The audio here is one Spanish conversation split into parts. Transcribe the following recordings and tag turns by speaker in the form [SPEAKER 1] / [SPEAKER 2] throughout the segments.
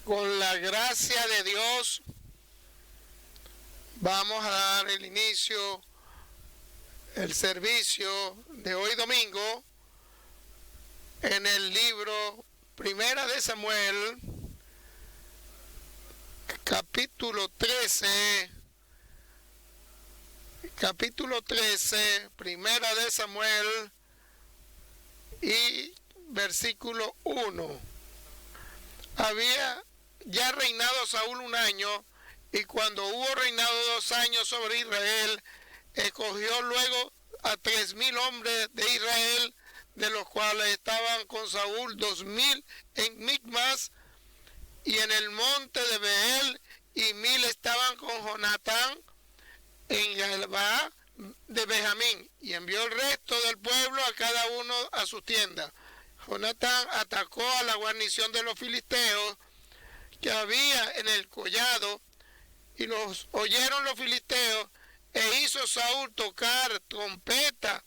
[SPEAKER 1] Con la gracia de Dios vamos a dar el inicio, el servicio de hoy domingo en el libro Primera de Samuel, capítulo 13, Primera de Samuel y versículo 1. Había ya reinado Saúl 1 año, y cuando hubo reinado 2 años sobre Israel, escogió luego a 3,000 hombres de Israel, de los cuales estaban con Saúl 2,000 en Micmas y en el monte de Beel, y 1,000 estaban con Jonatán en Galbaa de Benjamín, y envió el resto del pueblo a cada uno a su tienda. Jonatán atacó a la guarnición de los filisteos que había en el collado, y los oyeron los filisteos, e hizo Saúl tocar trompeta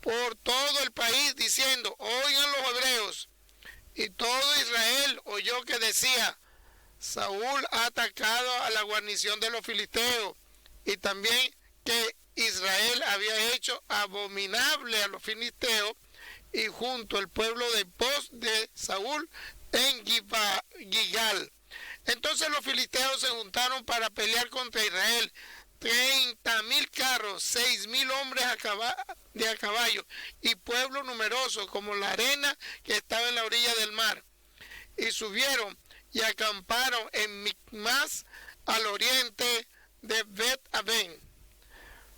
[SPEAKER 1] por todo el país, diciendo: oigan los hebreos. Y todo Israel oyó que decía: Saúl ha atacado a la guarnición de los filisteos, y también que Israel había hecho abominable a los filisteos, y junto al pueblo de pos de Saúl en Gilgal. Entonces los filisteos se juntaron para pelear contra Israel, 30,000 carros, 6,000 hombres de a caballo, y pueblo numeroso como la arena que estaba en la orilla del mar. Y subieron y acamparon en Micmas, al oriente de Bet-Aven.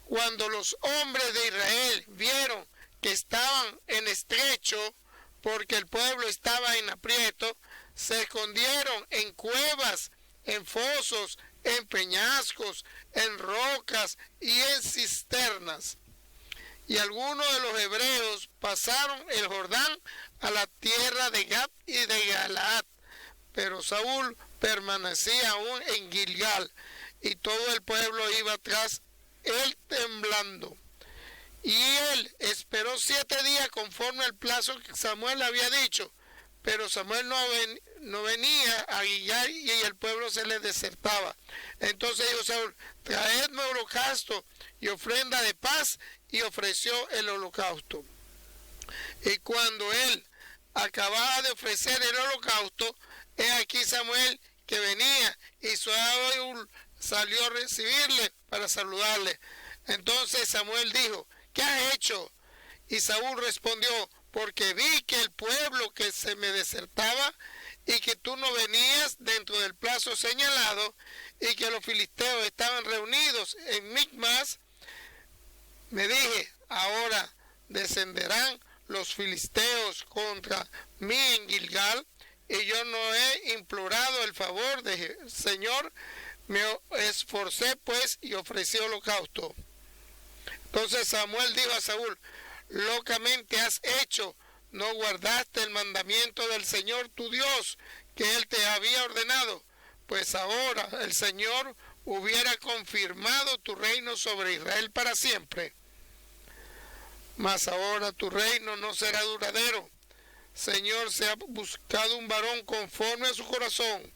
[SPEAKER 1] Cuando los hombres de Israel vieron que estaban en estrecho, porque el pueblo estaba en aprieto, se escondieron en cuevas, en fosos, en peñascos, en rocas y en cisternas. Y algunos de los hebreos pasaron el Jordán a la tierra de Gad y de Galaad, pero Saúl permanecía aún en Gilgal, y todo el pueblo iba tras él temblando. Y él esperó 7 días conforme al plazo que Samuel había dicho, pero Samuel no venía a Gilgal, y el pueblo se le desertaba. Entonces dijo Saúl: traedme holocausto y ofrenda de paz, y ofreció el holocausto. Y cuando él acababa de ofrecer el holocausto, he aquí Samuel que venía, y Saúl salió a recibirle para saludarle. Entonces Samuel dijo: ¿qué has hecho? Y Saúl respondió: porque vi que el pueblo que se me desertaba, y que tú no venías dentro del plazo señalado, y que los filisteos estaban reunidos en Micmas, me dije: ahora descenderán los filisteos contra mí en Gilgal, y yo no he implorado el favor del Señor. Me esforcé pues y ofrecí holocausto. Entonces Samuel dijo a Saúl: locamente has hecho, no guardaste el mandamiento del Señor tu Dios, que él te había ordenado, pues ahora el Señor hubiera confirmado tu reino sobre Israel para siempre. Mas ahora tu reino no será duradero. Señor, se ha buscado un varón conforme a su corazón,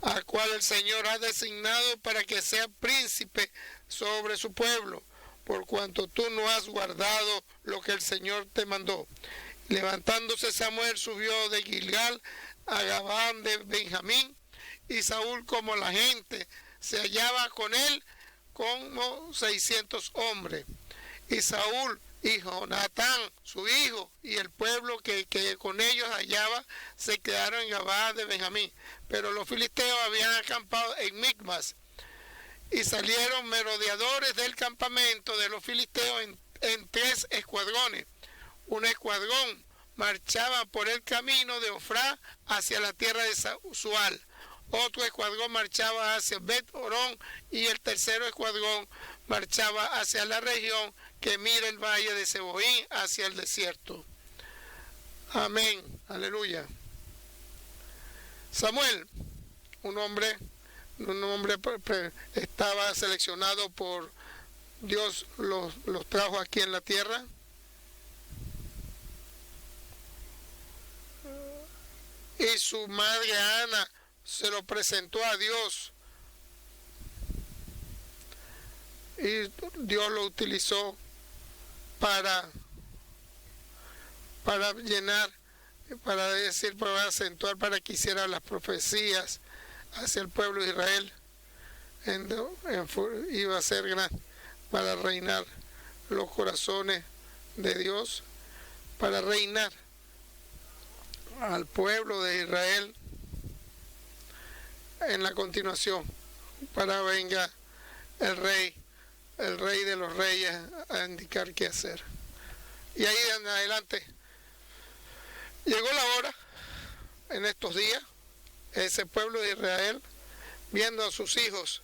[SPEAKER 1] al cual el Señor ha designado para que sea príncipe sobre su pueblo, por cuanto tú no has guardado lo que el Señor te mandó. Levantándose Samuel, subió de Gilgal a Gabaa de Benjamín, y Saúl, como la gente se hallaba con él, como 600 hombres. Y Saúl y Jonatán, su hijo, y el pueblo que con ellos hallaba, se quedaron en Gabaa de Benjamín. Pero los filisteos habían acampado en Micmas, y salieron merodeadores del campamento de los filisteos en 3 escuadrones. Un escuadrón marchaba por el camino de Ofrá hacia la tierra de Sual. Otro escuadrón marchaba hacia Bet-Orón, y el tercero escuadrón marchaba hacia la región que mira el valle de Seboín, hacia el desierto. Amén. Aleluya. Samuel, un hombre estaba seleccionado por Dios, los trajo aquí en la tierra. Y su madre Ana se lo presentó a Dios y Dios lo utilizó para llenar, para decir, para acentuar, para que hiciera las profecías hacia el pueblo de Israel. Iba a ser gran para reinar los corazones de Dios, para reinar al pueblo de Israel en la continuación, para venga el rey de los reyes a indicar qué hacer. Y ahí en adelante llegó la hora, en estos días, ese pueblo de Israel, viendo a sus hijos,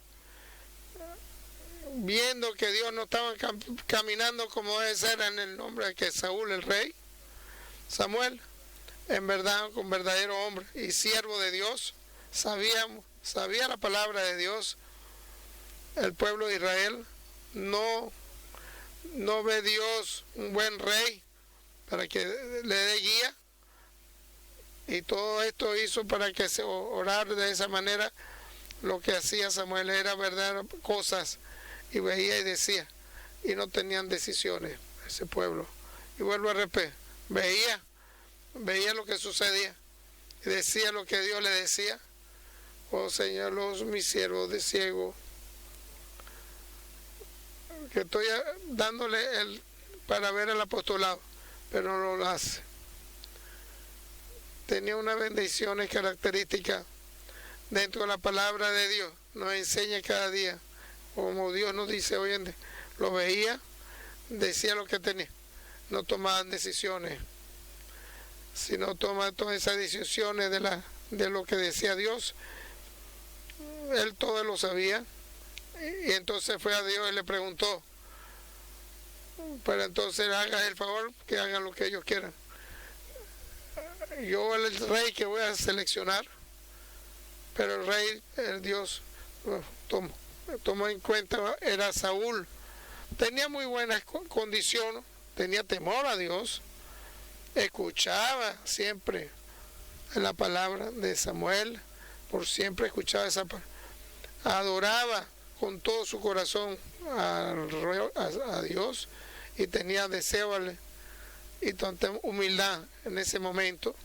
[SPEAKER 1] viendo que Dios no estaba caminando como debe ser en el nombre de que Saúl, el rey, Samuel, en verdad, un verdadero hombre y siervo de Dios, sabía la palabra de Dios. El pueblo de Israel no ve Dios un buen rey para que le dé guía, y todo esto hizo para que se orara de esa manera. Lo que hacía Samuel era verdad cosas, y veía y decía, y no tenían decisiones ese pueblo. Y vuelvo a repetir, veía lo que sucedía y decía lo que Dios le decía. Oh Señor, mis siervos de ciego, que estoy dándole para ver el apostolado, pero no lo hace. Tenía unas bendiciones características dentro de la palabra de Dios, nos enseña cada día, como Dios nos dice hoy en día. Lo veía, decía lo que tenía, no tomaban decisiones, sino tomaban todas esas decisiones de lo que decía Dios. Él todo lo sabía, y entonces fue a Dios y le preguntó, pero entonces haga el favor que hagan lo que ellos quieran. Yo el rey que voy a seleccionar, pero el rey, el Dios, tomó en cuenta, era Saúl. Tenía muy buenas condiciones, tenía temor a Dios, escuchaba siempre la palabra de Samuel, por siempre escuchaba esa palabra, adoraba con todo su corazón a Dios, y tenía deseo y tanta humildad en ese momento,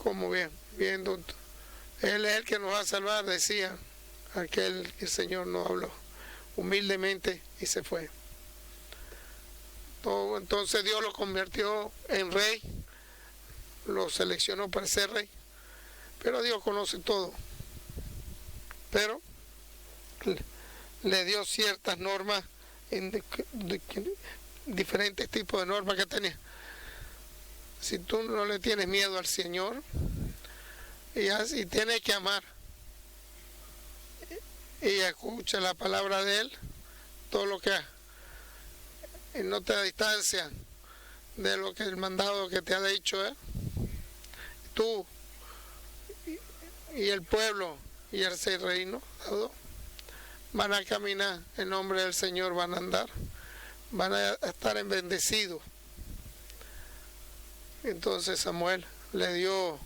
[SPEAKER 1] como viendo, Él es el que nos va a salvar, decía aquel que el Señor nos habló humildemente y se fue. Entonces Dios lo convirtió en rey, lo seleccionó para ser rey, pero Dios conoce todo, pero le dio ciertas normas, diferentes tipos de normas que tenía. Si tú no le tienes miedo al Señor y tienes que amar y escucha la palabra de Él, todo lo que haga, y no te da distancia de lo que el mandado que te ha dicho tú y el pueblo y el reino, todos van a caminar en nombre del Señor, van a andar, van a estar en bendecidos. Entonces Samuel le dio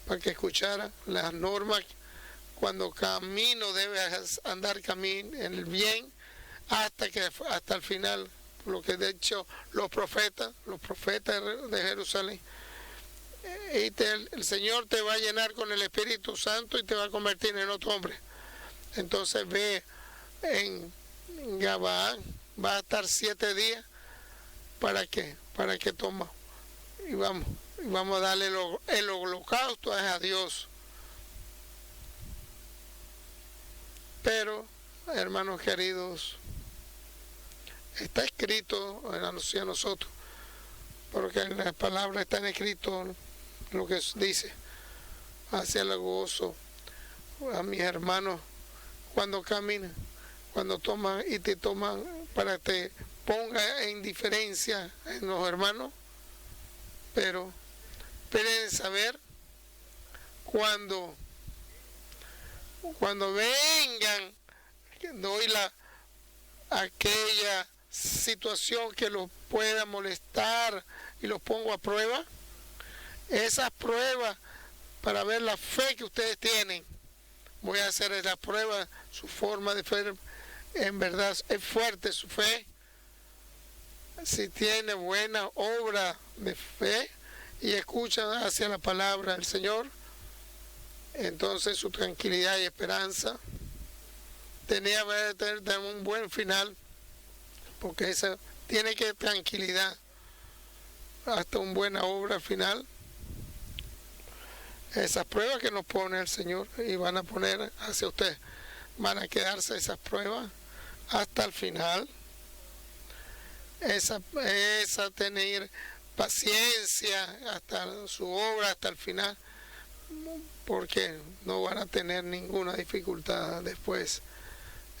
[SPEAKER 1] para que escuchara las normas. Cuando camino debe andar camino en el bien hasta el final, lo que de hecho los profetas de Jerusalén. Y el Señor te va a llenar con el Espíritu Santo y te va a convertir en otro hombre. Entonces ve en Gabaán, va a estar 7 días. ¿Para qué? Para que toma. Y vamos a darle el holocausto a Dios. Pero, hermanos queridos, está escrito hacia nosotros, porque en la palabra está escrito lo que dice, hacia el gozo a mis hermanos cuando caminan, cuando toman y te toman para que te ponga en diferencia en los hermanos, pero deben saber cuando vengan, doy aquella situación que los pueda molestar y los pongo a prueba. Esas pruebas para ver la fe que ustedes tienen. Voy a hacer la prueba, su forma de fe, en verdad es fuerte su fe. Si tiene buena obra de fe y escuchan hacia la palabra del Señor, entonces su tranquilidad y esperanza tenía que tener un buen final, porque esa tiene que tranquilidad hasta una buena obra al final. Esas pruebas que nos pone el Señor y van a poner hacia ustedes, van a quedarse esas pruebas hasta el final. Esa tener paciencia hasta su obra, hasta el final, porque no van a tener ninguna dificultad después.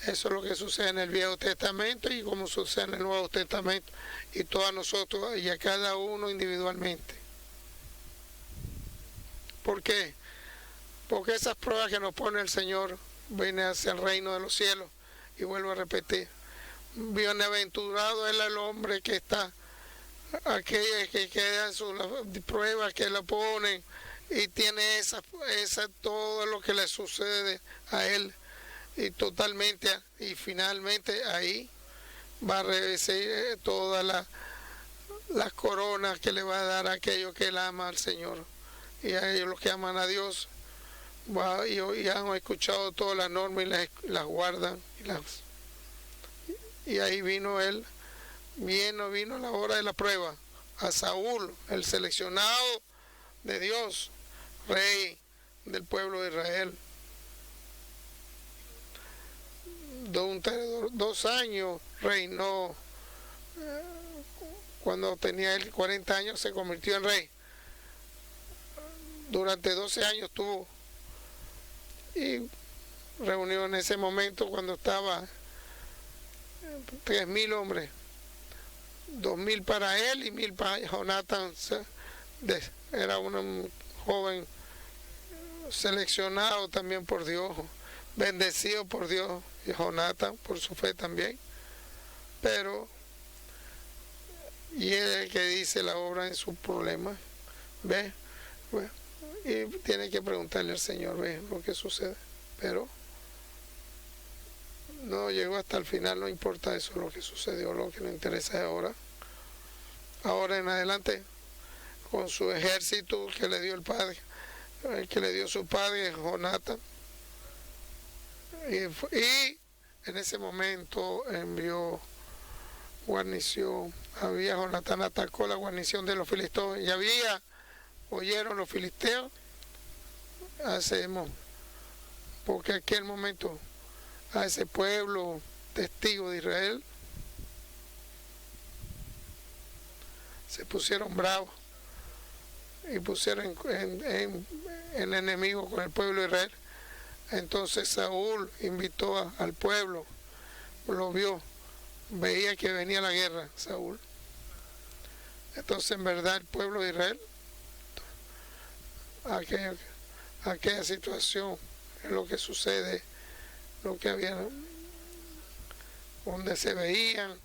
[SPEAKER 1] Eso es lo que sucede en el Viejo Testamento y como sucede en el Nuevo Testamento, y todos nosotros y a cada uno individualmente. ¿Por qué? Porque esas pruebas que nos pone el Señor vienen hacia el reino de los cielos. Y vuelvo a repetir, bienaventurado es el hombre que está, aquella que quedan sus pruebas que le ponen y tiene esa todo lo que le sucede a él, y totalmente, y finalmente ahí va a recibir todas las coronas que le va a dar a aquellos que él ama al Señor, y a ellos los que aman a Dios y han escuchado todas las normas y las guardan, y ahí vino la hora de la prueba. A Saúl, el seleccionado de Dios, rey del pueblo de Israel. 2 años reinó. Cuando tenía él 40 años se convirtió en rey. Durante 12 años tuvo, y reunió en ese momento cuando estaba 3.000 hombres, 2.000 para él y 1.000 para Jonatán. Era un joven seleccionado también por Dios, bendecido por Dios, y Jonatán por su fe también. Pero, y él es el que dice la obra en su problema, ¿ves? Bueno, y tiene que preguntarle al Señor, ¿ves lo que sucede? Pero no llegó hasta el final, no importa eso, lo que sucedió, lo que le interesa es ahora. Ahora en adelante, con su ejército que le dio el padre, que le dio su padre, Jonatán. Y en ese momento envió guarnición. Jonatán atacó la guarnición de los filisteos, y oyeron los filisteos, porque en aquel momento a ese pueblo testigo de Israel se pusieron bravos y pusieron en enemigo con el pueblo de Israel. Entonces Saúl invitó al pueblo, lo vio, veía que venía la guerra, Saúl. Entonces en verdad el pueblo de Israel, aquella situación es lo que sucede, lo que había, donde se veían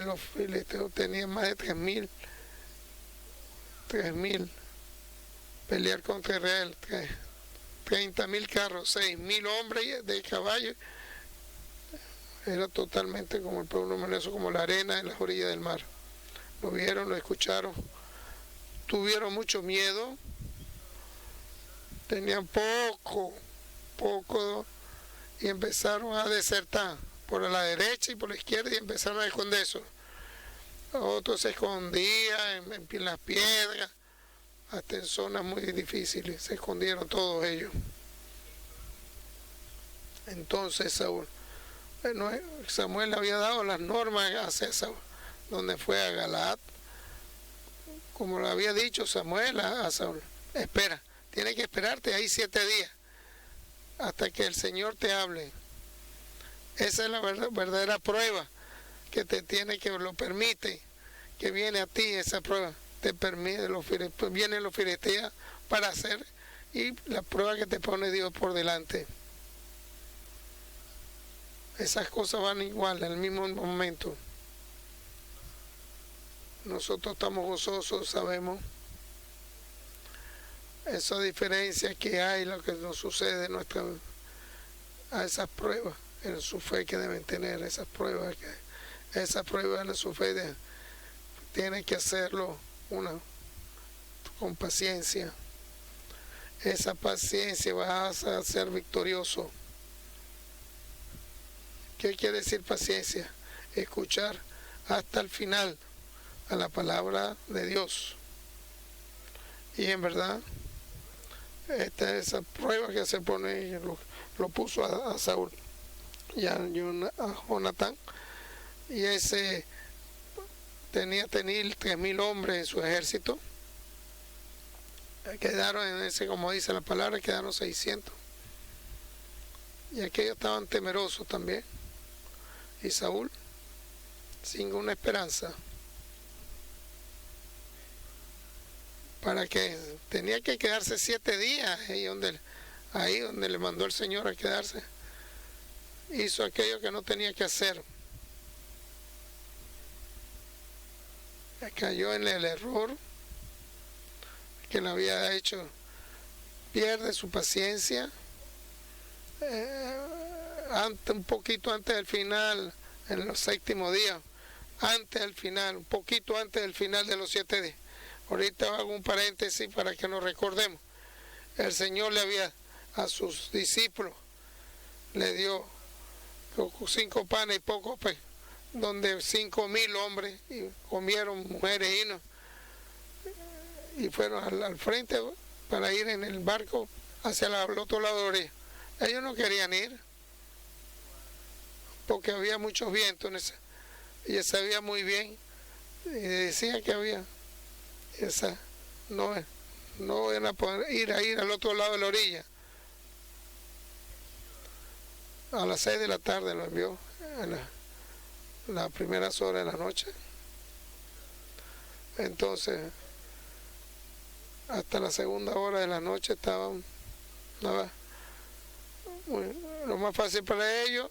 [SPEAKER 1] los filisteos tenían más de 3.000 pelear contra Israel, 30.000 carros, 6.000 hombres de caballo. Era totalmente como el pueblo numeroso, como la arena en las orillas del mar. Lo vieron, lo escucharon, tuvieron mucho miedo, tenían poco, y empezaron a desertar por la derecha y por la izquierda, y empezaron a esconderse. Otros se escondían en las piedras, hasta en zonas muy difíciles, se escondieron todos ellos. Entonces Samuel le había dado las normas a César, donde fue a Galaad, como lo había dicho Samuel a Saúl: espera, tienes que esperarte ahí 7 días, hasta que el Señor te hable. Esa es la verdadera prueba que te tiene, que lo permite, que viene a ti esa prueba. Te permite, vienen los filisteos para hacer, y la prueba que te pone Dios por delante. Esas cosas van igual, en el mismo momento. Nosotros estamos gozosos, sabemos, esa diferencia que hay, lo que nos sucede a esas pruebas en su fe que deben tener, esas pruebas en su fe tienen que hacerlo con paciencia. Esa paciencia vas a ser victorioso. ¿Qué quiere decir paciencia? Escuchar hasta el final a la palabra de Dios. Y en verdad, esa prueba que se pone, lo puso a Saúl y a Jonatán, y ese tenía 3.000 hombres en su ejército. Quedaron en ese, como dice la palabra, quedaron 600. Y aquellos estaban temerosos también. Y Saúl, sin una esperanza, para que tenía que quedarse 7 días ahí donde le mandó el Señor a quedarse, hizo aquello que no tenía que hacer. Cayó en el error que le había hecho, pierde su paciencia. Un poquito antes del final, en los 7º días, un poquito antes del final de los 7 días. Ahorita hago un paréntesis para que nos recordemos. El Señor a sus discípulos, le dio 5 panes y pocos peces, donde 5.000 hombres y comieron, mujeres y niños, y fueron al frente para ir en el barco hacia el otro lado de la orilla. Ellos no querían ir porque había muchos vientos y sabía muy bien, y decía que había no iban a poder ir al otro lado de la orilla. A las 6 de la tarde lo envió, en las primeras horas de la noche. Entonces, hasta la segunda hora de la noche estaban lo más fácil para ellos,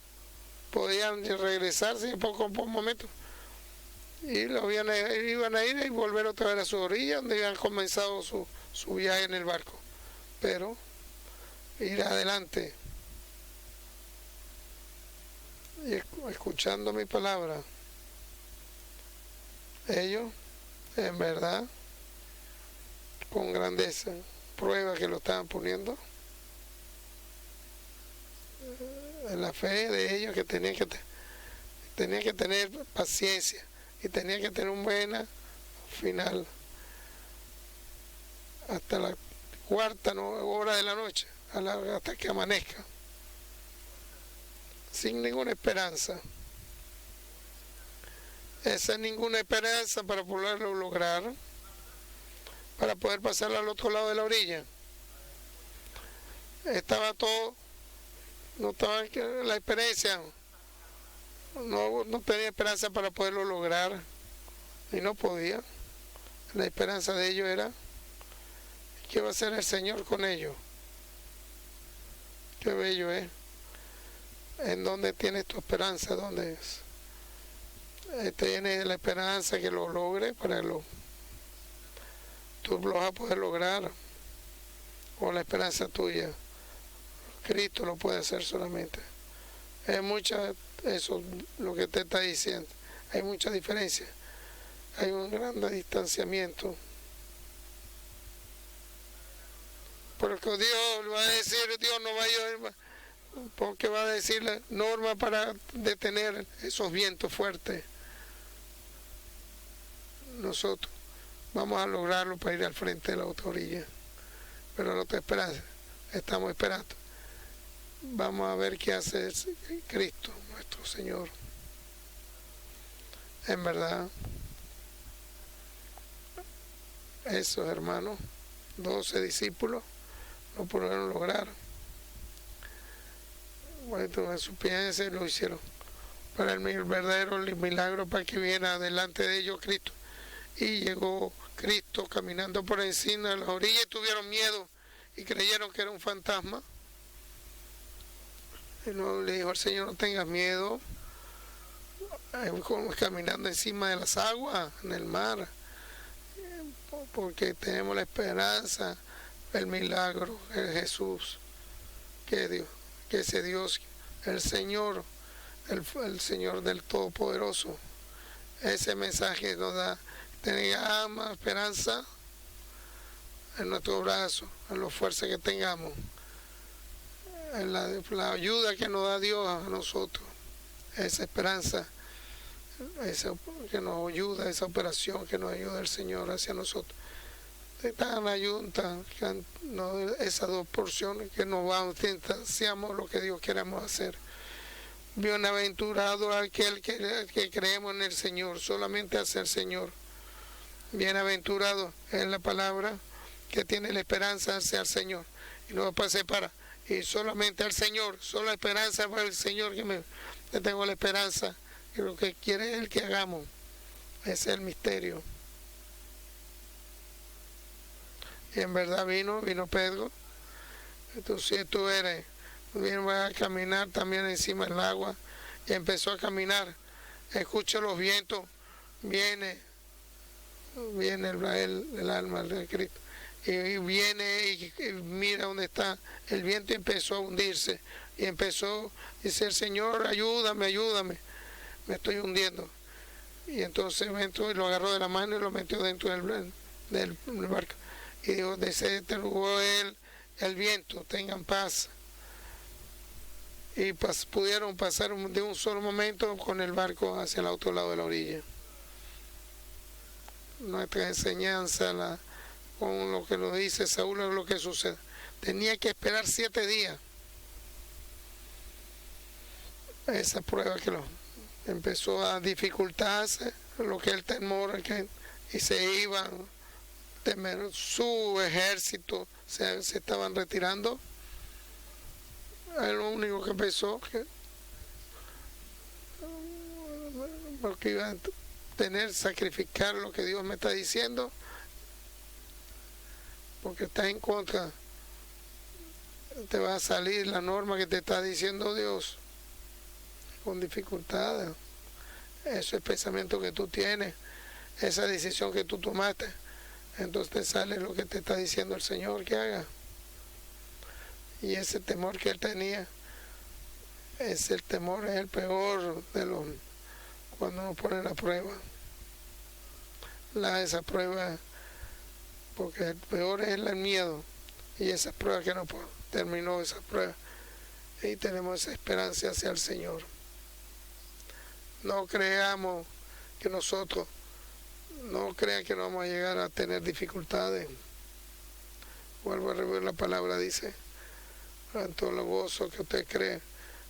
[SPEAKER 1] podían regresarse en poco momento, y iban a ir y volver otra vez a su orilla donde habían comenzado su viaje en el barco, pero ir adelante y escuchando mi palabra. Ellos, en verdad, con grandeza, prueba que lo estaban poniendo, en la fe de ellos, que tenía que tener paciencia y tenía que tener un buen final hasta la 4ª hora de la noche, hasta que amanezca, sin ninguna esperanza. Esa es ninguna esperanza para poderlo lograr, para poder pasar al otro lado de la orilla. Estaba todo, no estaba la experiencia, no tenía esperanza para poderlo lograr, y no podía. La esperanza de ellos era ¿qué va a hacer el Señor con ellos? Qué bello es. ¿En dónde tienes tu esperanza? ¿Dónde es? Tienes la esperanza que lo logre, tú lo vas a poder lograr, o la esperanza tuya. Cristo lo puede hacer solamente. Es eso lo que te está diciendo. Hay mucha diferencia. Hay un gran distanciamiento. Porque Dios va a decir, Dios no va a ir, porque va a decir la norma para detener esos vientos fuertes. Nosotros vamos a lograrlo para ir al frente de la otra orilla. Pero no te esperas, estamos esperando. Vamos a ver qué hace Cristo, nuestro Señor. En verdad, esos hermanos, 12 discípulos, no pudieron lograr. Bueno, en su piensa lo hicieron para el verdadero milagro, para que viera delante de ellos Cristo. Y llegó Cristo caminando por encima de las orillas, y tuvieron miedo y creyeron que era un fantasma. Y no, le dijo al Señor, no tengas miedo, caminando encima de las aguas, en el mar, porque tenemos la esperanza, el milagro es Jesús, que Dios, que ese Dios, el Señor, el Señor del Todopoderoso. Ese mensaje nos da, tengamos esperanza en nuestro brazo, en la fuerza que tengamos, en la ayuda que nos da Dios a nosotros, esa esperanza, esa que nos ayuda, esa operación que nos ayuda el Señor hacia nosotros. Tan ayuda, esas dos porciones que nos vamos, hacemos lo que Dios queramos hacer. Bienaventurado aquel que creemos en el Señor, solamente hacia el Señor. Bienaventurado es la palabra que tiene la esperanza hacia el Señor. Y no pase para, y solamente al Señor, solo esperanza para el Señor, que tengo la esperanza, y lo que quiere Él que hagamos. Ese es el misterio. Y en verdad vino Pedro. Entonces si tú eres, vino a caminar también encima del agua y empezó a caminar. Escucha los vientos, viene el alma de Cristo. Y viene y mira dónde está el viento y empezó a hundirse. Y empezó a decir, Señor, ayúdame, me estoy hundiendo. Y entonces entró y lo agarró de la mano y lo metió dentro del barco. Y dijo, detuvo él el viento, tengan paz. Y pudieron pasar de un solo momento con el barco hacia el otro lado de la orilla. Nuestra enseñanza, con lo que nos dice Saúl, es lo que sucede. Tenía que esperar 7 días. Esa prueba que empezó a dificultarse, lo que el temor, y se iban, su ejército se estaban retirando. Es lo único que empezó, porque iba a sacrificar lo que Dios me está diciendo, porque está en contra, te va a salir la norma que te está diciendo Dios con dificultades. Eso es el pensamiento que tú tienes, esa decisión que tú tomaste, entonces te sale lo que te está diciendo el Señor que haga. Y ese temor que él tenía, es el peor de los, cuando nos pone la prueba. Esa prueba, porque el peor es el miedo, y esa prueba que nos terminó esa prueba, y tenemos esa esperanza hacia el Señor. No creamos que nosotros, no crean que no vamos a llegar a tener dificultades. Vuelvo a repetir, la palabra dice, tanto lo gozo que usted cree,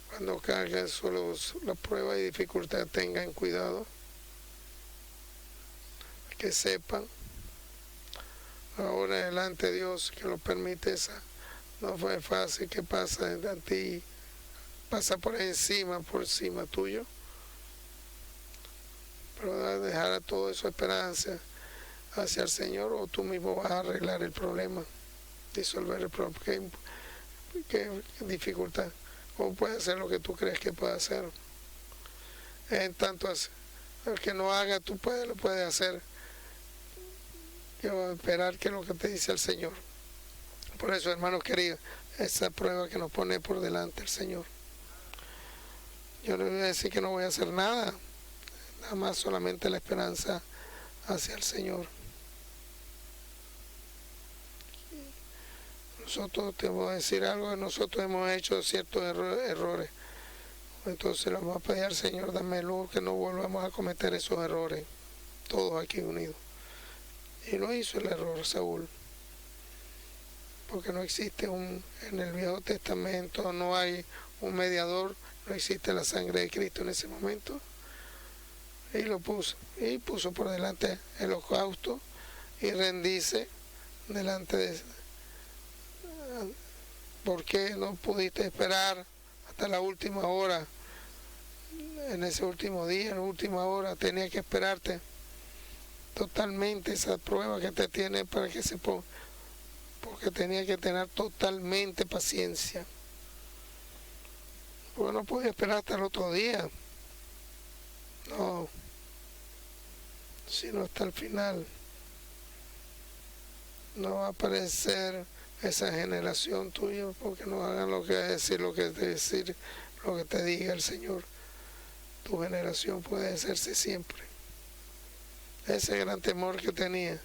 [SPEAKER 1] cuando carguen solo la prueba y dificultad, tengan cuidado, que sepan, ahora delante de Dios que lo permite, esa no fue fácil, que pasa a ti, pasa por encima tuyo, pero dejar a todo eso esperanza hacia el Señor, o tú mismo vas a arreglar el problema, disolver el problema. ¿Qué dificultad? ¿Cómo puede hacer lo que tú crees que puede hacer? En tanto, el que no haga, tú lo puedes hacer. Yo voy a esperar que es lo que te dice el Señor. Por eso, hermanos queridos, esa prueba que nos pone por delante el Señor. Yo no voy a decir que no voy a hacer nada más, solamente la esperanza hacia el Señor. Nosotros, te voy a decir algo, nosotros hemos hecho ciertos errores. Entonces le vamos a pedir al Señor, dame luz, que no volvamos a cometer esos errores, todos aquí unidos. Y no hizo el error Saúl, porque no existe en el Viejo Testamento, no hay un mediador, no existe la sangre de Cristo en ese momento. Y lo puso por delante el holocausto y rendice delante de. ¿Por qué no pudiste esperar hasta la última hora? En ese último día, en la última hora, tenías que esperarte totalmente esa prueba que te tiene para que se ponga, porque tenía que tener totalmente paciencia. Porque no podía esperar hasta el otro día, no, sino hasta el final. No va a aparecer esa generación tuya, porque no hagan lo que decir, lo que te diga el Señor. Tu generación puede hacerse siempre. Ese gran temor que tenía,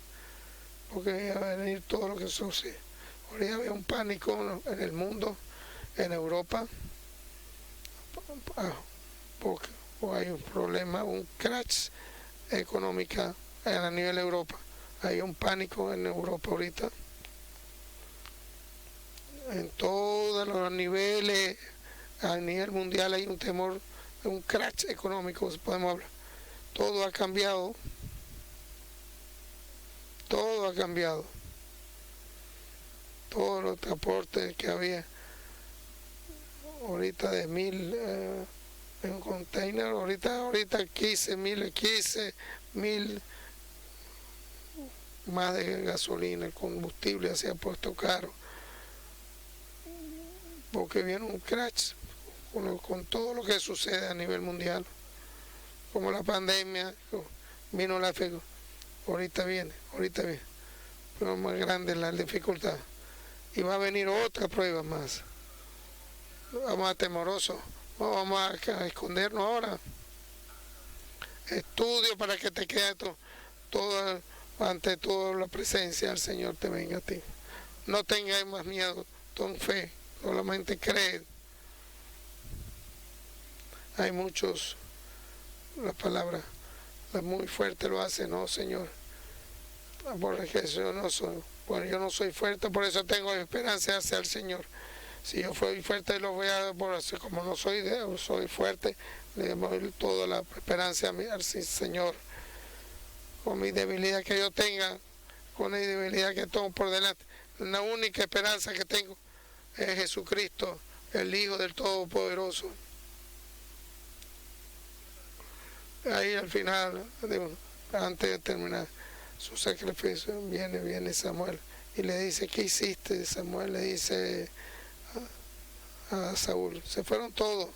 [SPEAKER 1] porque iba a venir todo lo que sucede. Ahora había un pánico en el mundo, en Europa, porque hay un problema, un crash económica a nivel de Europa. Hay un pánico en Europa ahorita. En todos los niveles, a nivel mundial hay un temor, un crash económico, podemos hablar. Todo ha cambiado. Todo ha cambiado. Todos los transportes que había ahorita de 1000 en un container, ahorita 15.000 más de gasolina, el combustible se ha puesto caro, porque viene un crash con todo lo que sucede a nivel mundial, como la pandemia, vino la fe, ahorita viene, pero más grande la dificultad, y va a venir otra prueba más. Vamos a temorosos, vamos a escondernos ahora. Estudio para que te quede todo ante toda la presencia del Señor te venga a ti. No tengáis más miedo, ten fe, solamente cree. Hay muchos, la palabra muy fuerte lo hace, no, Señor, porque yo no soy fuerte, por eso tengo esperanza hacia el Señor. Si yo soy fuerte, lo voy a, como no soy fuerte, le doy toda la esperanza al Señor. Con mi debilidad que yo tenga, con la debilidad que tengo por delante, la única esperanza que tengo es Jesucristo, el Hijo del Todopoderoso. Ahí al final, antes de terminar su sacrificio, viene Samuel y le dice: ¿qué hiciste? Samuel le dice a Saúl: se fueron todos,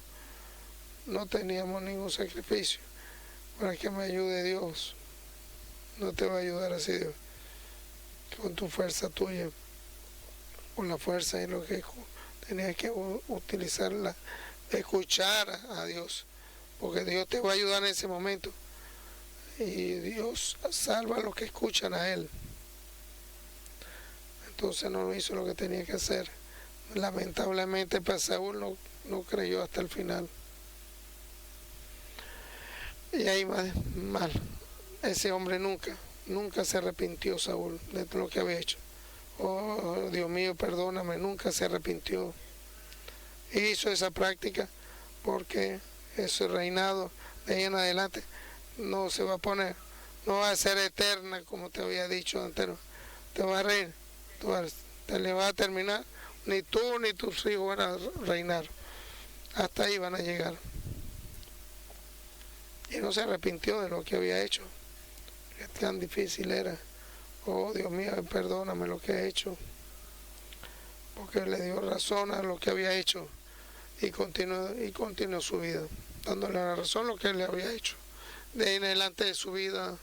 [SPEAKER 1] no teníamos ningún sacrificio, para que me ayude Dios. No te va a ayudar así Dios, con tu fuerza tuya, con la fuerza y lo que tenías que utilizarla, escuchar a Dios, porque Dios te va a ayudar en ese momento, y Dios salva a los que escuchan a Él. Entonces no hizo lo que tenía que hacer. Lamentablemente para Saúl no creyó hasta el final, y ahí mal. Ese hombre nunca se arrepintió, Saúl, de lo que había hecho. Oh, Dios mío, perdóname, nunca se arrepintió. Hizo esa práctica porque ese reinado de ahí en adelante no se va a poner, no va a ser eterna, como te había dicho antes. Te va a reír, te le va a terminar, ni tú ni tus hijos van a reinar, hasta ahí van a llegar. Y no se arrepintió de lo que había hecho, que tan difícil era. Oh, Dios mío, perdóname lo que he hecho, porque le dio razón a lo que había hecho, y continuó su vida, dándole la razón a lo que él le había hecho. De ahí en adelante de su vida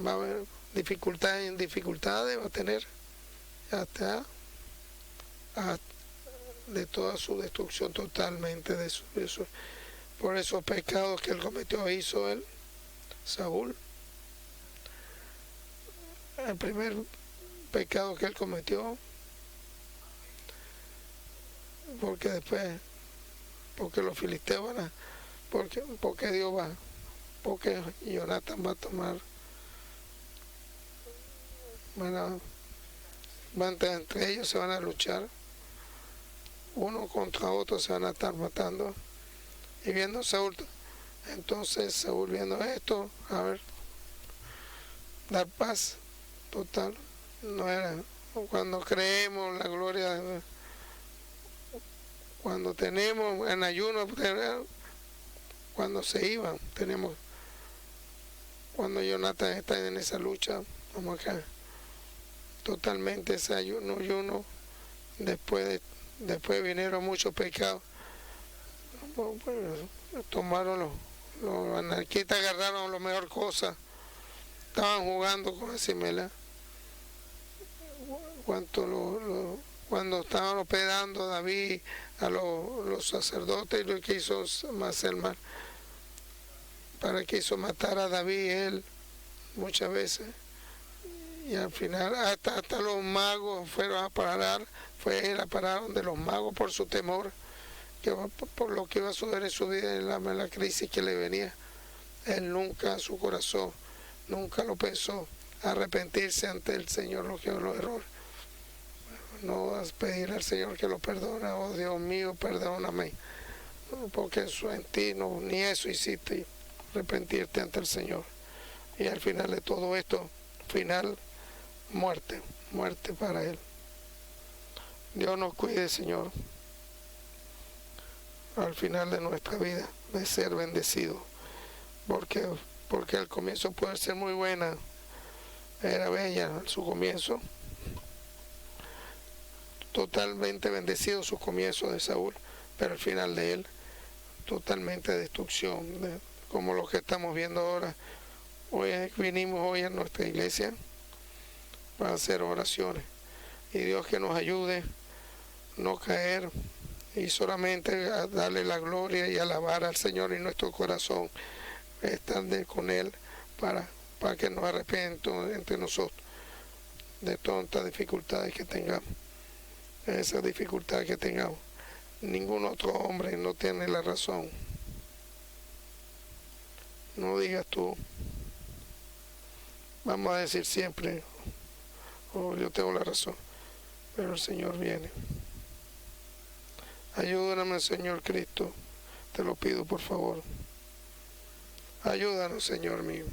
[SPEAKER 1] va a haber dificultades, va a tener hasta de toda su destrucción totalmente de eso, por esos pecados que él cometió, hizo él, Saúl. El primer pecado que él cometió, porque después, porque los filisteos van a, porque Dios va, porque Jonatán va a tomar, entre ellos se van a luchar, uno contra otro se van a estar matando. Y viendo Saúl, entonces Saúl viendo esto, a ver, dar paz total, no era. Cuando creemos la gloria, cuando tenemos en ayuno, cuando se iban, tenemos, cuando Jonatán está en esa lucha, vamos acá, totalmente ese ayuno, después vinieron muchos pecados. Tomaron los anarquistas, agarraron la mejor cosa, estaban jugando con Asimela, cuando estaban hospedando a David, a los sacerdotes, lo que hizo más el mal, para que quiso matar a David él muchas veces, y al final hasta los magos fueron a parar, fue él a parar donde los magos por su temor, por lo que iba a suceder en su vida, en la crisis que le venía. Él nunca, su corazón, nunca lo pensó arrepentirse ante el Señor los errores. No vas a pedir al Señor que lo perdone, oh Dios mío, perdóname, porque eso en ti no, ni eso hiciste, arrepentirte ante el Señor. Y al final de todo esto, muerte para él. Dios nos cuide, Señor, al final de nuestra vida, de ser bendecido, porque al comienzo puede ser muy buena, era bella su comienzo, totalmente bendecido su comienzo de Saúl, pero al final de él, totalmente destrucción, como lo que estamos viendo ahora. Vinimos hoy a nuestra iglesia para hacer oraciones, y Dios que nos ayude no caer y solamente a darle la gloria y alabar al Señor en nuestro corazón, estar con Él para que nos arrepientamos entre nosotros de tantas dificultades que tengamos. Esas dificultades que tengamos, ningún otro hombre no tiene la razón. No digas tú, vamos a decir siempre, oh, yo tengo la razón, pero el Señor viene. Ayúdame, Señor Cristo, te lo pido por favor. Ayúdanos, Señor mío.